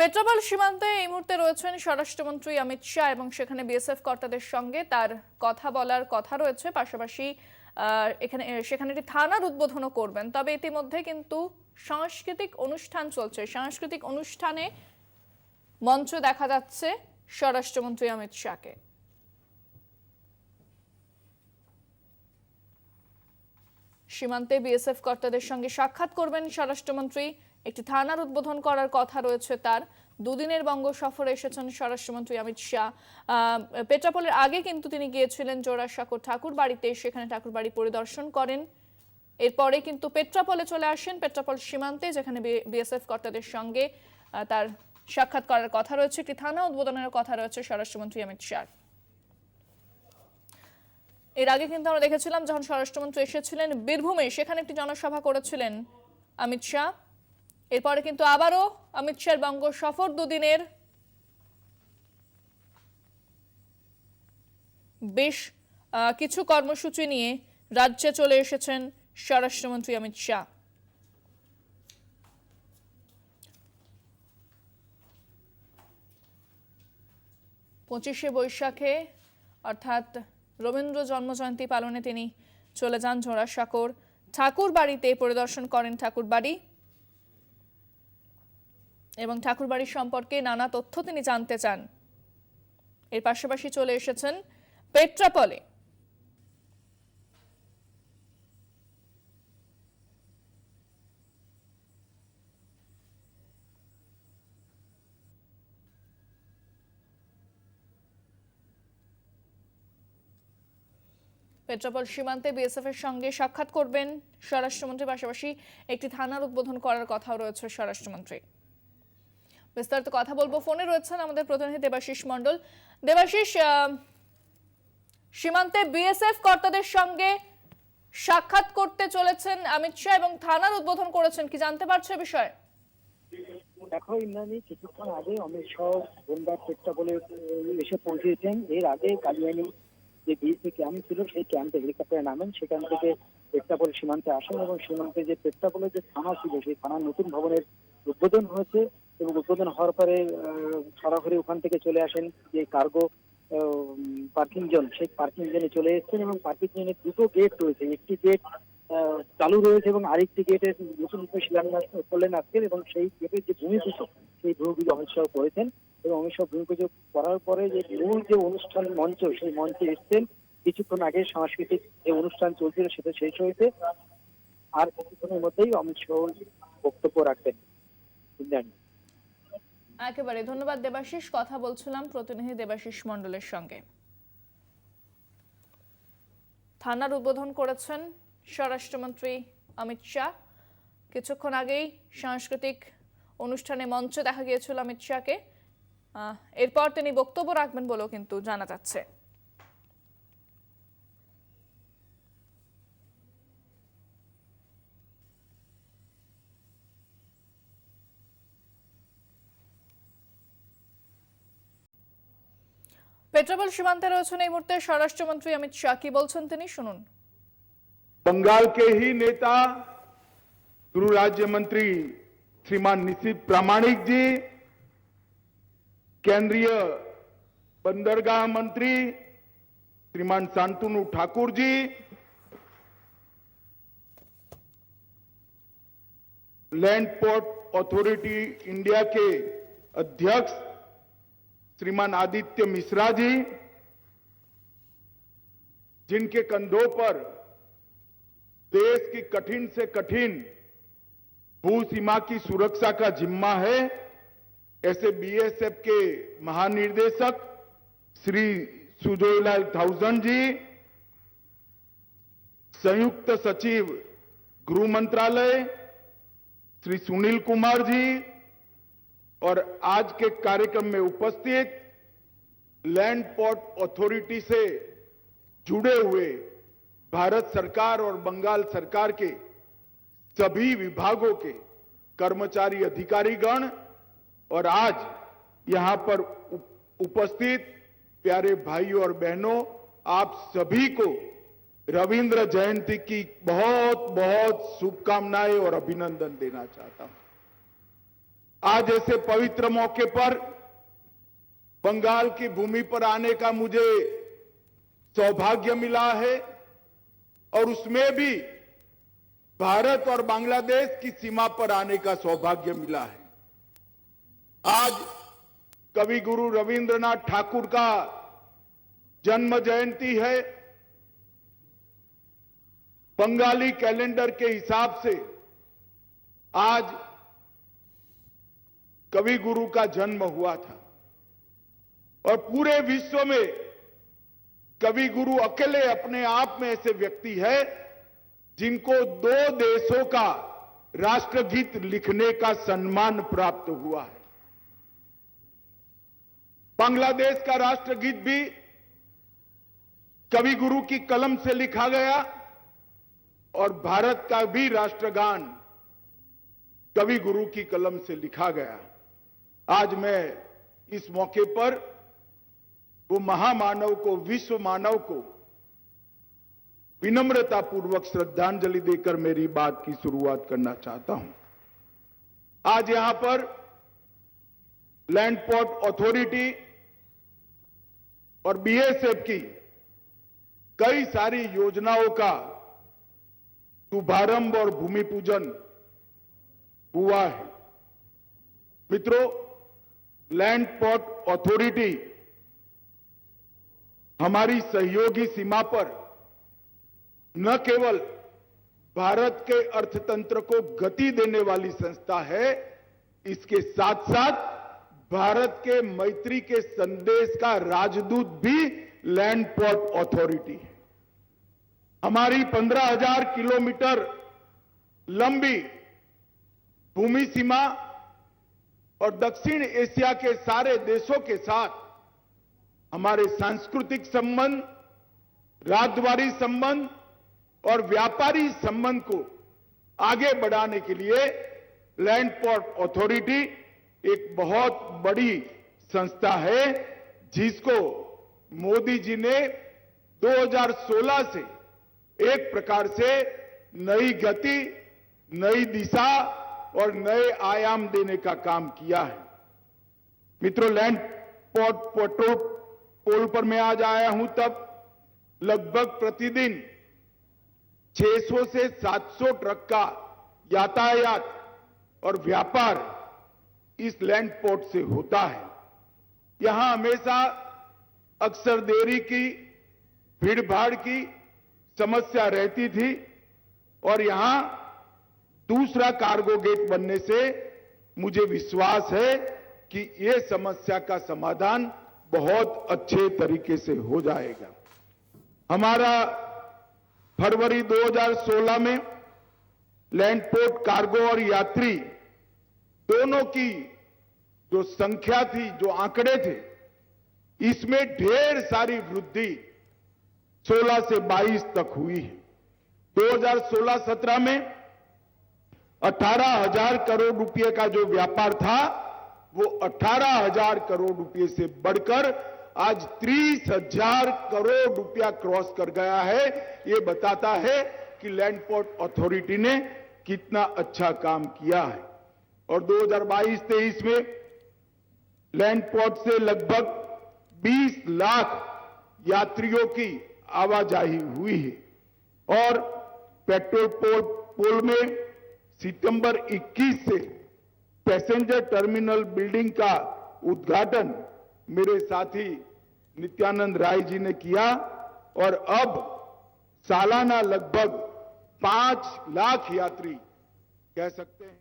পেট্রাপোল সীমান্তে এই মুহূর্তে রয়েছেন স্বরাষ্ট্রমন্ত্রী অমিত শাহ এবং সেখানে বিএসএফ কর্তাদের সঙ্গে তার কথা বলার কথা রয়েছে। পাশাপাশি সেখানে একটি থানার উদ্বোধনও করবেন। তবে ইতিমধ্যে কিন্তু সাংস্কৃতিক অনুষ্ঠান চলছে। সাংস্কৃতিক অনুষ্ঠানে মঞ্চ দেখা যাচ্ছে স্বরাষ্ট্রমন্ত্রী অমিত শাহকে। সীমান্তে বিএসএফ কর্তাদের সঙ্গে সাক্ষাৎ করবেন স্বরাষ্ট্রমন্ত্রী। একটি থানার উদ্বোধন করার কথা রয়েছে তার। দুদিনের বঙ্গ সফরে এসেছেন স্বরাষ্ট্রমন্ত্রী অমিত শাহ। পেট্রাপোলের আগে কিন্তু তিনি গিয়েছিলেন জোড়াসাঁকোর ঠাকুর বাড়িতে, সেখানে ঠাকুর বাড়ি পরিদর্শন করেন। এরপরে কিন্তু পেট্রাপোলে চলে আসেন, পেট্রাপোল সীমান্তে, যেখানে বিএসএফ কর্তাদের সঙ্গে তার সাক্ষাৎ করার কথা রয়েছে। একটি থানা উদ্বোধনের কথা রয়েছে স্বরাষ্ট্রমন্ত্রী অমিত শাহ। এর আগে কিন্তু আমরা দেখেছিলাম যখন স্বরাষ্ট্রমন্ত্রী এসেছিলেন বীরভূমে, সেখানে একটি জনসভা করেছিলেন অমিত শাহ। এরপরে কিন্তু আবারও অমিত শাহর বঙ্গ সফর দুদিনের, বেশ কিছু কর্মসূচি নিয়ে রাজ্যে চলে এসেছেন স্বরাষ্ট্রমন্ত্রী অমিত শাহ। পঁচিশে বৈশাখে অর্থাৎ রবীন্দ্র জন্মজয়ন্তী পালনে তিনি চলে যান জোড়াসাঁকোর ঠাকুর বাড়িতে, পরিদর্শন করেন ঠাকুর বাড়ি এবং ঠাকুর বাড়ির সম্পর্কে নানা তথ্য তিনি জানতে চান। এর পাশাপাশি চলে এসেছেন পেট্রাপোলে। পেট্রাপোল সীমান্তে বিএসএফ এর সঙ্গে সাক্ষাৎ করবেন স্বরাষ্ট্রমন্ত্রী। পাশাপাশি একটি থানার উদ্বোধন করার কথাও রয়েছে স্বরাষ্ট্রমন্ত্রী। বিস্তারিত কথা বলবো, ফোনে রয়েছেন আমাদের প্রতিনিধি দেবাশিস মণ্ডল। দেবাশিস, সীমান্তে বিএসএফ কর্তাদের সঙ্গে সাক্ষাৎ করতে চলেছেন অমিত শাহ এবং থানার উদ্বোধন করেছেন, কি জানতে পারছো বিষয়ে? দেখো ইন্দ্রাণী, কিছুক্ষণ আগে অমিত শাহ বনগাঁ পেট্রাপোলে এসে পৌঁছেছেন। এর আগে কালিয়ানী যে বিএসএফ ক্যাম্প ছিল সেই ক্যাম্পে হেলিকপ্টারে নামেন, সেখান থেকে পেট্রাপোল সীমান্তে আসেন এবং সীমান্তে যে পেট্রাপোলের যে থানা ছিল সেই থানার নতুন ভবনের উদ্বোধন হয়েছে এবং উদ্বোধন হওয়ার পরে সরাসরি ওখান থেকে চলে আসেন যে কার্গো পার্কিং জোন, সেই পার্কিং জোনে চলে এসেছেন এবং পার্কিং জোনের দুটো গেট রয়েছে, একটি গেট চালু রয়েছে এবং আরেকটি গেটের নতুন শিলান্যাস করলেন আজকে এবং সেই গেটের যে ভূমিপুজো সেই ভূমিপুজো অমিত শাহ করেছেন এবং অমিত শাহ ভূমিপুজো করার পরে যে মূল যে অনুষ্ঠান মঞ্চ সেই মঞ্চে এসছেন। কিছুক্ষণ আগে সাংস্কৃতিক যে অনুষ্ঠান চলছিল সেটা শেষ হয়েছে, আর কিছুক্ষণের মধ্যেই অমিত শাহ বক্তব্য রাখবেন। একেবারে ধন্যবাদ দেবাশিস। কথা বলছিলাম প্রতিনিধি দেবাশিস মণ্ডলের সঙ্গে। থানার উদ্বোধন করেছেন স্বরাষ্ট্রমন্ত্রী অমিত শাহ। কিছুক্ষণ আগেই সাংস্কৃতিক অনুষ্ঠানে মঞ্চে দেখা গিয়েছিল অমিত শাহকে। এরপর তিনি বক্তব্য রাখবেন বলেও কিন্তু জানা যাচ্ছে। पेट्रापोल सीमांते रয়েছেন এই মুহূর্তে স্বরাষ্ট্রমন্ত্রী অমিত শাহ, কি বলছেন তিনি শুনুন। बंगाल के ही नेता गृह राज्य मंत्री श्रीमान निशित प्रामाणिक जी, केंद्रीय बंदरगाह मंत्री श्रीमान Shantanu Thakur ji, land port authority India के अध्यक्ष श्रीमान आदित्य मिश्रा जी, जिनके कंधों पर देश की कठिन से कठिन भू सीमा की सुरक्षा का जिम्मा है, ऐसे बीएसएफ के महानिर्देशक श्री सुजोयलाल थाउजन जी, संयुक्त सचिव गृह मंत्रालय श्री सुनील कुमार जी और आज के कार्यक्रम में उपस्थित लैंड पोर्ट अथॉरिटी से जुड़े हुए भारत सरकार और बंगाल सरकार के सभी विभागों के कर्मचारी अधिकारीगण और आज यहां पर उपस्थित प्यारे भाइयों और बहनों, आप सभी को रविंद्र जयंती की बहुत बहुत शुभकामनाएं और अभिनंदन देना चाहता हूं। आज ऐसे पवित्र मौके पर बंगाल की भूमि पर आने का मुझे सौभाग्य मिला है और उसमें भी भारत और बांग्लादेश की सीमा पर आने का सौभाग्य मिला है। आज कवि गुरु रविंद्रनाथ ठाकुर का जन्म जयंती है। बंगाली कैलेंडर के हिसाब से आज कवि गुरु का जन्म हुआ था और पूरे विश्व में कवि गुरु अकेले अपने आप में ऐसे व्यक्ति है जिनको 2 देशों का राष्ट्रगीत लिखने का सम्मान प्राप्त हुआ है। बांग्लादेश का राष्ट्रगीत भी कवि गुरु की कलम से लिखा गया और भारत का भी राष्ट्रगान कवि गुरु की कलम से लिखा गया। आज मैं इस मौके पर वो महामानव को, विश्व मानव को विनम्रता पूर्वक श्रद्धांजलि देकर मेरी बात की शुरुआत करना चाहता हूं। आज यहां पर लैंड पोर्ट अथॉरिटी और बीएसएफ की कई सारी योजनाओं का शुभारंभ और भूमि पूजन हुआ है। मित्रों, लैंड पोर्ट अथॉरिटी हमारी सहयोगी सीमा पर न केवल भारत के अर्थतंत्र को गति देने वाली संस्था है, इसके साथ साथ भारत के मैत्री के संदेश का राजदूत भी लैंड पोर्ट अथॉरिटी है। हमारी 15,000 किलोमीटर लंबी भूमि सीमा और दक्षिण एशिया के सारे देशों के साथ हमारे सांस्कृतिक संबंध, राजद्वारी संबंध और व्यापारी संबंध को आगे बढ़ाने के लिए लैंड पोर्ट अथॉरिटी एक बहुत बड़ी संस्था है, जिसको मोदी जी ने 2016 से एक प्रकार से नई गति, नई दिशा और नए आयाम देने का काम किया है। मित्रों, लैंड पोर्ट पोल पर मैं आज आया हूं तब लगभग प्रतिदिन 600 से 700 ट्रक का यातायात और व्यापार इस लैंड पोर्ट से होता है। यहां हमेशा अक्सर देरी की, भीड़-भाड़ की समस्या रहती थी और यहां दूसरा कार्गो गेट बनने से मुझे विश्वास है कि ये समस्या का समाधान बहुत अच्छे तरीके से हो जाएगा। हमारा फरवरी 2016 में लैंड पोर्ट कार्गो और यात्री दोनों की जो संख्या थी, जो आंकड़े थे, इसमें ढेर सारी वृद्धि 16 से 22 तक हुई है। 2016-17 में 18,000 करोड़ रुपए का जो व्यापार था वो 18,000 करोड़ रुपए से बढ़कर आज 30,000 करोड़ रुपया क्रॉस कर गया है। ये बताता है कि लैंड पोर्ट अथॉरिटी ने कितना अच्छा काम किया है। और 2022-23 में लैंड पोर्ट से लगभग 20 लाख यात्रियों की आवाजाही हुई है और पेट्रोल पोल में सितंबर 21 से पैसेंजर टर्मिनल बिल्डिंग का उद्घाटन मेरे साथी नित्यानंद राय जी ने किया और अब सालाना लगभग 5 लाख यात्री कह सकते हैं